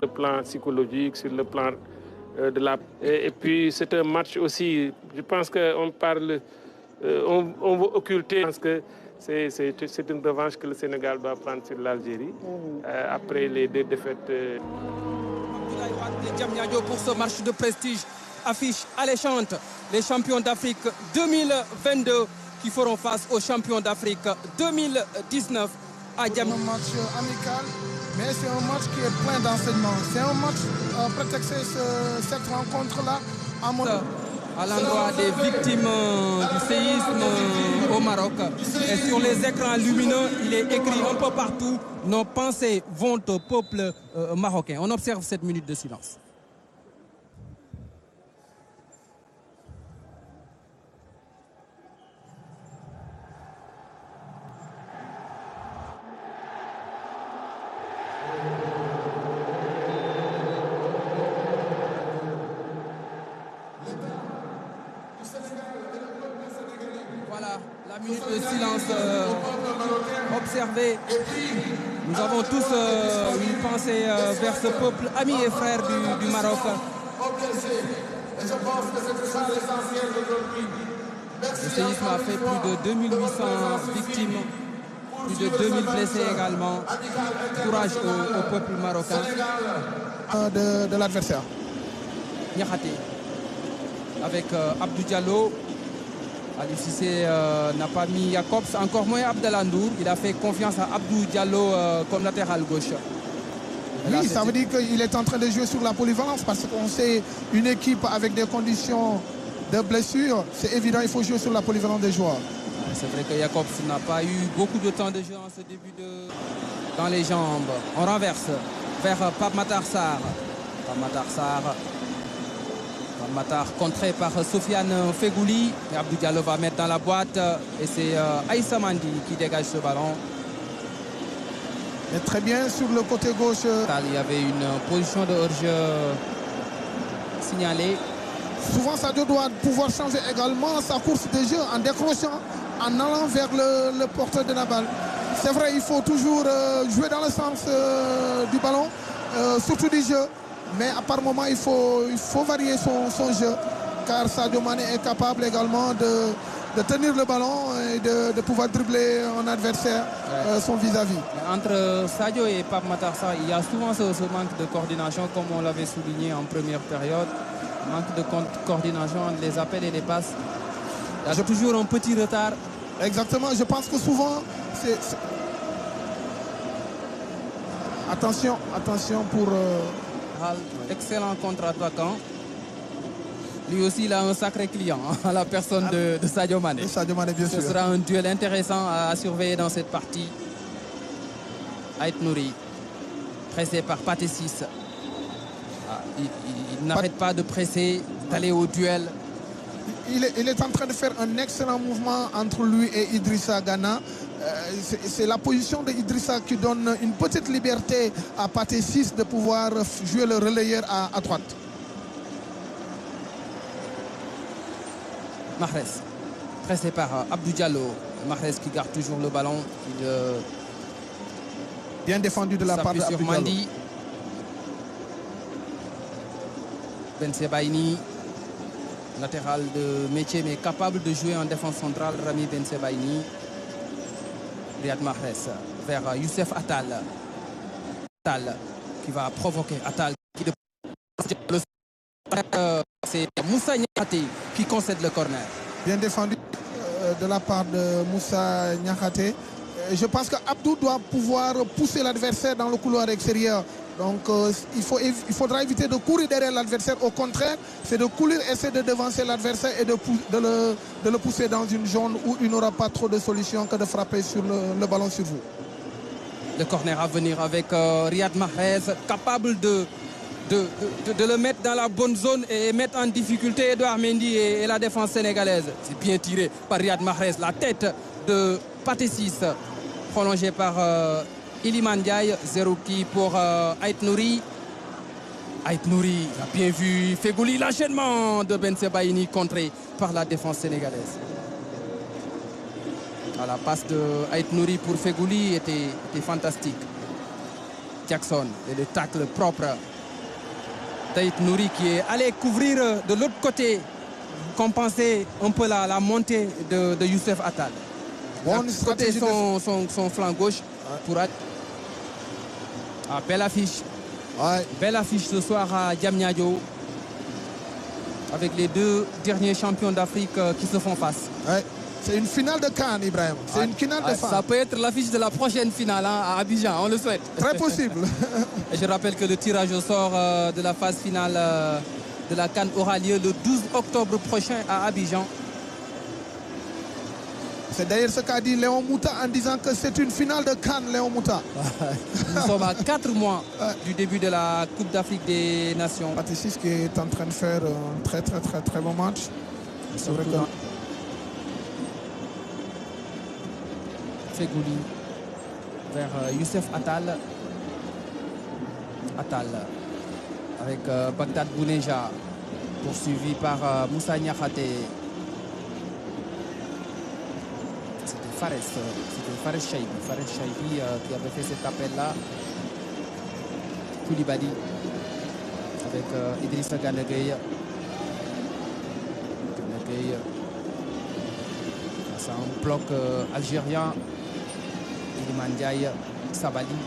le plan psychologique, sur le plan de la... Et puis c'est un match aussi, je pense qu'on parle, on veut occulter, je pense que c'est une revanche que le Sénégal doit prendre sur l'Algérie, après les deux défaites. Pour ce match de prestige, affiche alléchante, les champions d'Afrique 2022 qui feront face aux champions d'Afrique 2019 à Djam. C'est un match amical, mais c'est un match qui est plein d'enseignements. C'est un match prétexté cette rencontre-là à l'endroit des victimes du séisme au Maroc. Et sur les écrans lumineux, il est écrit un peu partout: nos pensées vont au peuple marocain. On observe cette minute de silence. Voilà, la minute de silence observée. Nous avons tous une pensée vers ce peuple ami et frère du Maroc. Le séisme a fait plus de 2800 victimes, plus de 2000 blessés également. Courage au peuple marocain. De l'adversaire. Niakhaté avec Abdou Diallo. Ali Cissé n'a pas mis Jacobs, encore moins Abdallah Ndour. Il a fait confiance à Abdou Diallo comme latéral gauche. Oui, ça veut dire qu'il est en train de jouer sur la polyvalence, parce qu'on sait une équipe avec des conditions de blessure, c'est évident, il faut jouer sur la polyvalence des joueurs. C'est vrai que Jacobs n'a pas eu beaucoup de temps de jeu en ce début dans les jambes. On renverse vers Pape Matar Sarr. Pape Matar Sarr. Matar contré par Sofiane Fegouli. Et Abdou Diallo va mettre dans la boîte. Et c'est Aïssa Mandi qui dégage ce ballon. Et très bien sur le côté gauche. Il y avait une position de hors-jeu signalée. Souvent Sadio doit pouvoir changer également sa course de jeu en décrochant, en allant vers le porteur de la balle. C'est vrai, il faut toujours jouer dans le sens du ballon, surtout du jeu. Mais à part moment, il faut varier son jeu, car Sadio Mané est capable également de tenir le ballon et de pouvoir dribbler un adversaire, son vis-à-vis. Entre Sadio et Pape Matar Sarr, il y a souvent ce manque de coordination, comme on l'avait souligné en première période. Manque de coordination entre les appels et les passes. Il y a toujours un petit retard. Exactement, je pense que souvent c'est... Attention pour... Excellent contre-attaquant. Lui aussi, il a un sacré client, à la personne de Sadio Mané. Sadio Mané, bien sûr. Ce sera un duel intéressant à surveiller dans cette partie. Ait Nouri, pressé par Pathé Ciss. Il n'arrête pas de presser, d'aller au duel. Il est en train de faire un excellent mouvement entre lui et Idrissa Gana. C'est la position d'Idrissa qui donne une petite liberté à Pathé Ciss de pouvoir jouer le relayeur à droite. Mahrez, pressé par Abdou Diallo. Mahrez qui garde toujours le ballon. Bien défendu de la part d'Abdou Diallo. Ben Sebaini, latéral de métier mais capable de jouer en défense centrale. Rami Ben Sebaini. Riyad Mahrez vers Youssef Attal. Attal qui va provoquer Attal. C'est Moussa Niakhaté qui concède le corner. Bien défendu de la part de Moussa Niakhaté. Je pense qu'Abdou doit pouvoir pousser l'adversaire dans le couloir extérieur. Donc il faudra éviter de courir derrière l'adversaire. Au contraire, c'est de courir, essayer de devancer l'adversaire et de le pousser dans une zone où il n'aura pas trop de solutions que de frapper sur le ballon sur vous. Le corner à venir avec Riyad Mahrez, capable de le mettre dans la bonne zone et mettre en difficulté Edouard Mendy et la défense sénégalaise. C'est bien tiré par Riyad Mahrez. La tête de Pathé Ciss, prolongée par Iliman Ndiaye. 0 qui pour Ait Nouri. Ait Nouri a bien vu Fegouli. L'enchaînement de Ben Sebaini contré par la défense sénégalaise. La passe de Ait Nouri pour Fegouli était fantastique. Jackson et le tacle propre Taït Nouri qui est allé couvrir de l'autre côté, compenser un peu la montée de Youssef Attal. Bonne Côté stratégie son flanc gauche pour belle affiche. Ouais. Belle affiche ce soir à Diamniadio avec les deux derniers champions d'Afrique qui se font face. Ouais. C'est une finale de CAN, Ibrahim. C'est une finale de CAN. Ça peut être l'affiche de la prochaine finale à Abidjan, on le souhaite. Très possible. Et je rappelle que le tirage au sort de la phase finale de la CAN aura lieu le 12 octobre prochain à Abidjan. C'est d'ailleurs ce qu'a dit Léon Mouta en disant que c'est une finale de CAN, Léon Mouta. Nous sommes à 4 mois du début de la Coupe d'Afrique des Nations. Pathé Ciss qui est en train de faire un très bon match. C'est vrai que... Fegouli vers Youssef Attal. Attal avec Bagdad Bouneja poursuivi par Moussa Niakhaté. C'était Fares Chaibi qui avait fait cet appel-là. Koulibaly avec Idrissa Gana Gueye. Face à un bloc algérien. Iliman Ndiaye, Sabali,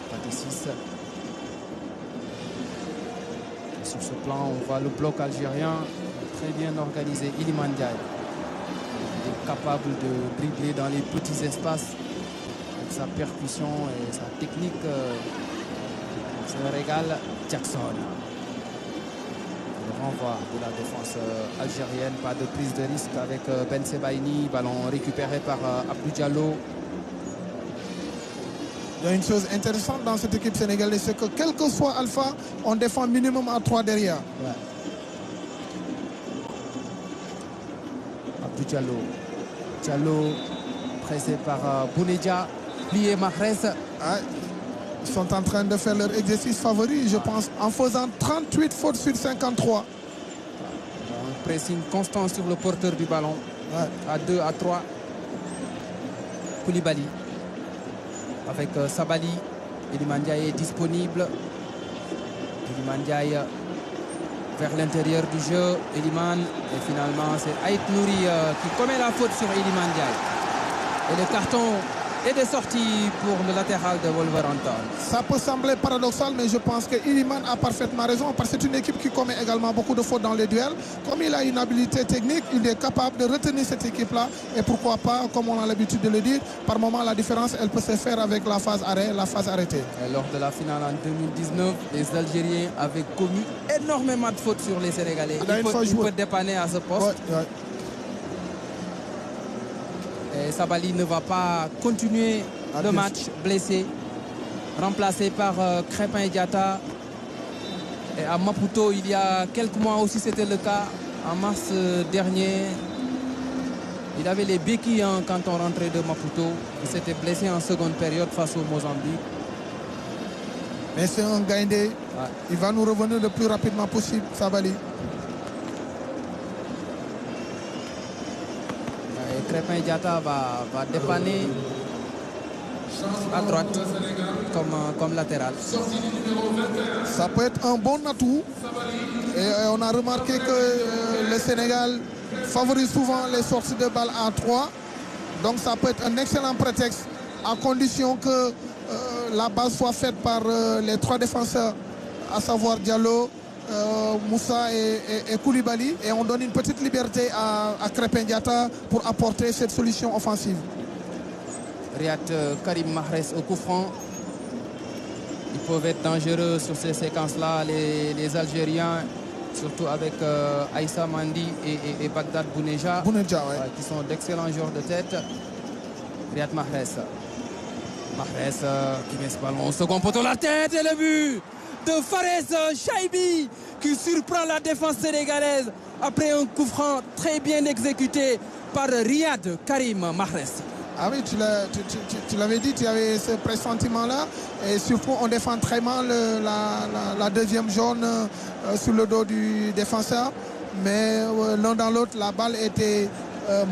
Pathé Ciss. Sur ce plan, on voit le bloc algérien très bien organisé. Iliman Ndiaye est capable de dribbler dans les petits espaces avec sa percussion et sa technique. Se régale Jackson. Le renvoi de la défense algérienne, pas de prise de risque avec Ben Sebaini, ballon récupéré par Abdou Diallo. Il y a une chose intéressante dans cette équipe sénégalaise, c'est que quel que soit Alpha, on défend minimum à 3 derrière. Ouais. Abdou Diallo. Diallo pressé par Bounedja. Plié Mahrez. Ouais. Ils sont en train de faire leur exercice favori, je pense, en faisant 38 fautes sur 53. Un pressing constant sur le porteur du ballon. Ouais. À 2, à 3. Koulibaly. Avec Sabali. Iliman Ndiaye est disponible. Iliman Ndiaye vers l'intérieur du jeu. Iliman. Et finalement, c'est Taït Nouri qui commet la faute sur Iliman Ndiaye. Et le carton est de sortie pour le latéral de Wolverhampton. Ça peut sembler paradoxal, mais je pense que Iliman a parfaitement raison, parce que c'est une équipe qui commet également beaucoup de fautes dans les duels. Comme il a une habilité technique, il est capable de retenir cette équipe-là. Et pourquoi pas, comme on a l'habitude de le dire, par moment la différence, elle peut se faire avec la phase arrêt, la phase arrêtée. Et lors de la finale en 2019, les Algériens avaient commis énormément de fautes sur les Sénégalais. Il peut dépanner à ce poste. Ouais, ouais. Et Sabali ne va pas continuer le match, blessé, remplacé par Crépin Diatta. Et à Maputo, il y a quelques mois aussi, c'était le cas. En mars dernier, il avait les béquilles quand on rentrait de Maputo. Il s'était blessé en seconde période face au Mozambique. Mais c'est un Gaindé. Ouais. Il va nous revenir le plus rapidement possible, Sabali. Crépin Diatta va dépanner à droite comme latéral. Ça peut être un bon atout. Et on a remarqué que le Sénégal favorise souvent les sorties de balles à 3. Donc ça peut être un excellent prétexte à condition que la base soit faite par les 3 défenseurs, à savoir Diallo, Moussa et Koulibaly, et on donne une petite liberté à Crépin Diatta pour apporter cette solution offensive. Riyad Karim Mahrez au coup franc. Ils peuvent être dangereux sur ces séquences-là, les Algériens, surtout avec Aïssa Mandi et Bagdad Bouneja, Ouais. qui sont d'excellents joueurs de tête. Riyad Mahrez. Mahrez qui met ce ballon au second poteau, la tête et le but de Fares Chaibi qui surprend la défense sénégalaise après un coup franc très bien exécuté par Riyad Karim Mahrez. Ah oui, tu l'avais dit, tu avais ce pressentiment-là. Et surtout, on défend très mal la deuxième jaune sur le dos du défenseur. Mais l'un dans l'autre, la balle était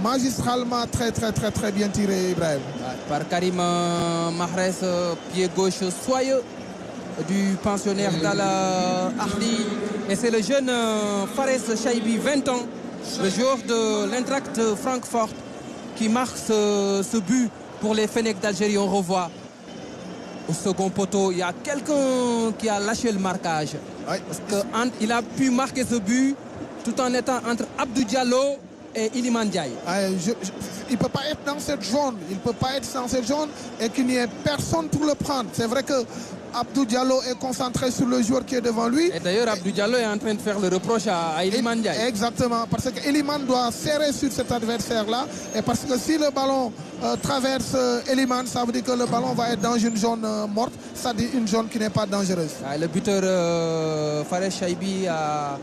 magistralement très bien tirée, Ibrahim. Par Karim Mahrez, pied gauche soyeux. du pensionnaire d'Al Ahly. Et c'est le jeune Fares Chaibi, 20 ans, le joueur de l'Eintracht Francfort, qui marque ce but pour les Fennecs d'Algérie. On revoit au second poteau, il y a quelqu'un qui a lâché le marquage. Oui. Parce qu'il a pu marquer ce but tout en étant entre Abdou Diallo et Iliman Ndiaye. Il ne peut pas être dans cette zone. Il ne peut pas être dans cette zone et qu'il n'y ait personne pour le prendre. C'est vrai que Abdou Diallo est concentré sur le joueur qui est devant lui. Et d'ailleurs, Abdou Diallo est en train de faire le reproche à Iliman Ndiaye. Exactement, parce que Iliman doit serrer sur cet adversaire-là. Et parce que si le ballon traverse Iliman, ça veut dire que le ballon va être dans une zone morte, c'est-à-dire une zone qui n'est pas dangereuse. Le buteur Fares Chaibi a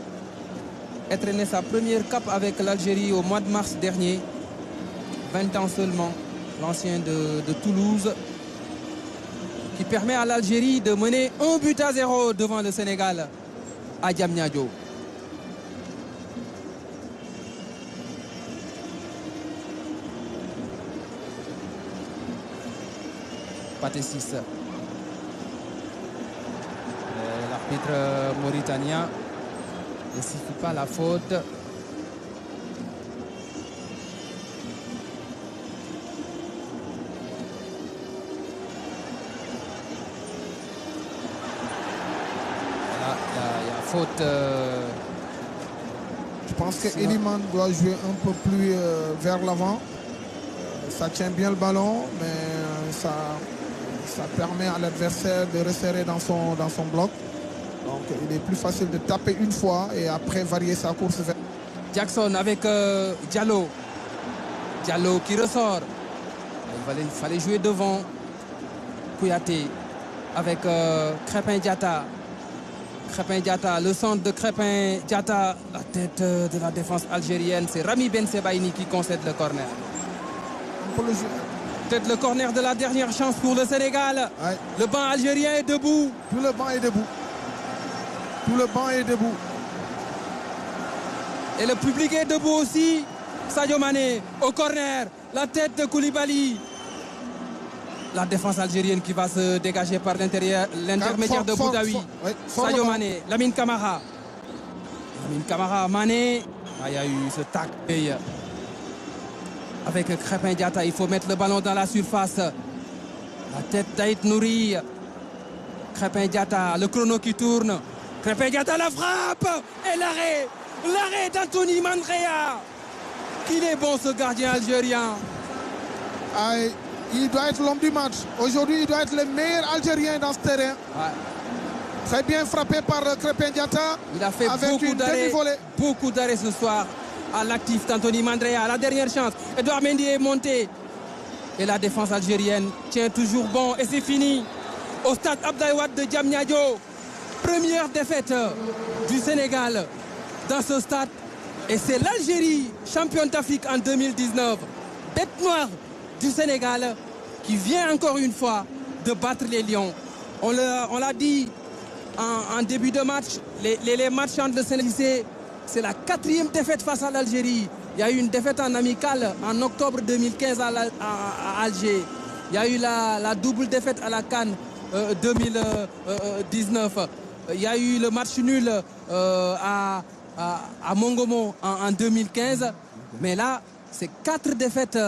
entraîné sa première cape avec l'Algérie au mois de mars dernier. 20 ans seulement, l'ancien de Toulouse, qui permet à l'Algérie de mener 1-0 devant le Sénégal à Diamniadio. Pathé 6. L'arbitre mauritanien ne siffle pas la faute. Faute. Je pense que Iliman doit jouer un peu plus vers l'avant. Ça tient bien le ballon, mais ça permet à l'adversaire de resserrer dans son bloc. Donc il est plus facile de taper une fois et après varier sa course. Jackson avec Diallo. Diallo qui ressort. Il fallait jouer devant. Kouyaté avec Crépin Diatta. Crépin Diatta, le centre de Crépin Diatta, la tête de la défense algérienne, c'est Rami Ben Sebaini qui concède le corner. Peut-être le corner de la dernière chance pour le Sénégal. Ouais. Le banc algérien est debout. Tout le banc est debout. Tout le banc est debout. Et le public est debout aussi. Sadio Mané au corner, la tête de Koulibaly. La défense algérienne qui va se dégager par l'intermédiaire de Boudaoui. Oui, Sadio Mané, Lamine Camara. Lamine Camara, Mané. Il y a eu ce tac. Avec Crépin Diatta, il faut mettre le ballon dans la surface. La tête d'Aït Nouri. Crépin Diatta, le chrono qui tourne. Crépin Diatta, la frappe. Et l'arrêt. L'arrêt d'Anthony Mandrea. Il est bon ce gardien algérien. Aïe. Il doit être l'homme du match. Aujourd'hui, il doit être le meilleur Algérien dans ce terrain. Ouais. Très bien frappé par Crépin Diatta. Il a fait beaucoup d'arrêts ce soir à l'actif d'Anthony Mandrea. La dernière chance. Edouard Mendy est monté. Et la défense algérienne tient toujours bon. Et c'est fini. Au stade Abdoulaye Wade de Diamniadio. Première défaite du Sénégal dans ce stade. Et c'est l'Algérie, championne d'Afrique en 2019. Bête noire du Sénégal qui vient encore une fois de battre les Lions. On l'a dit en début de match, les matchs entre le Sénégal, c'est la 4e défaite face à l'Algérie. Il y a eu une défaite en amical en octobre 2015 à Alger. Il y a eu la double défaite à la CAN 2019. Il y a eu le match nul à Mongomo en 2015. Mais là, c'est 4 défaites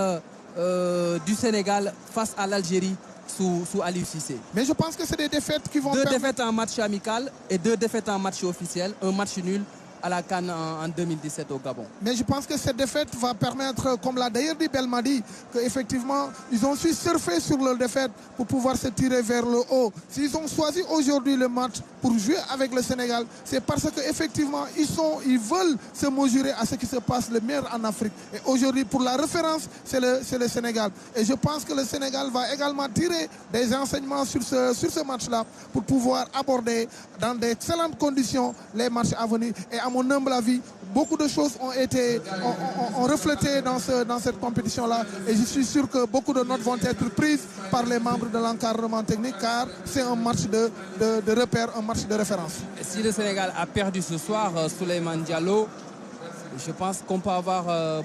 du Sénégal face à l'Algérie sous Aliou Cissé. Mais je pense que c'est des défaites qui vont... 2 défaites en match amical et 2 défaites en match officiel. Un match nul à la CAN en 2017 au Gabon. Mais je pense que cette défaite va permettre, comme l'a d'ailleurs dit Belmadi, qu'effectivement, ils ont su surfer sur leur défaite pour pouvoir se tirer vers le haut. S'ils ont choisi aujourd'hui le match pour jouer avec le Sénégal, c'est parce qu'effectivement, ils veulent se mesurer à ce qui se passe le meilleur en Afrique. Et aujourd'hui, pour la référence, c'est le Sénégal. Et je pense que le Sénégal va également tirer des enseignements sur ce match-là pour pouvoir aborder dans d'excellentes conditions les matchs à venir. Et à mon humble avis, beaucoup de choses ont reflété dans cette compétition-là. Et je suis sûr que beaucoup de notes vont être prises par les membres de l'encadrement technique, car c'est un match de repère, un match de référence. Et si le Sénégal a perdu ce soir, Souleymane Diallo, je pense qu'on peut avoir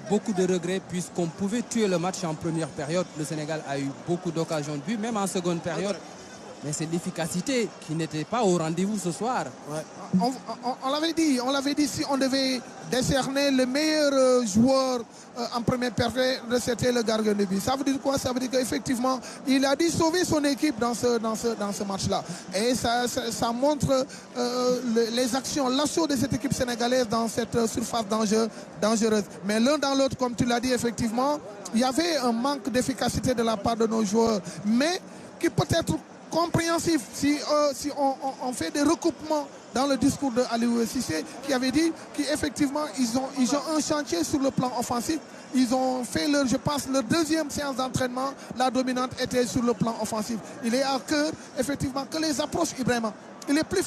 beaucoup de regrets puisqu'on pouvait tuer le match en première période. Le Sénégal a eu beaucoup d'occasions de but, même en seconde période. Mais c'est l'efficacité qui n'était pas au rendez-vous ce soir. Ouais. On l'avait dit, si on devait décerner le meilleur joueur en première période, c'était le gardien de but. Ça veut dire quoi? Ça veut dire qu'effectivement, il a dû sauver son équipe dans ce match-là. Et ça montre les actions, l'assaut de cette équipe sénégalaise dans cette surface dangereuse. Mais l'un dans l'autre, comme tu l'as dit, effectivement, il y avait un manque d'efficacité de la part de nos joueurs, mais qui peut être compréhensif si on fait des recoupements dans le discours de Aliou Cissé, qui avait dit qu'effectivement ils ont un chantier sur le plan offensif. Ils ont fait leur deuxième séance d'entraînement. La dominante était sur le plan offensif. Il est à cœur effectivement que les approches, Ibrahima, il est plus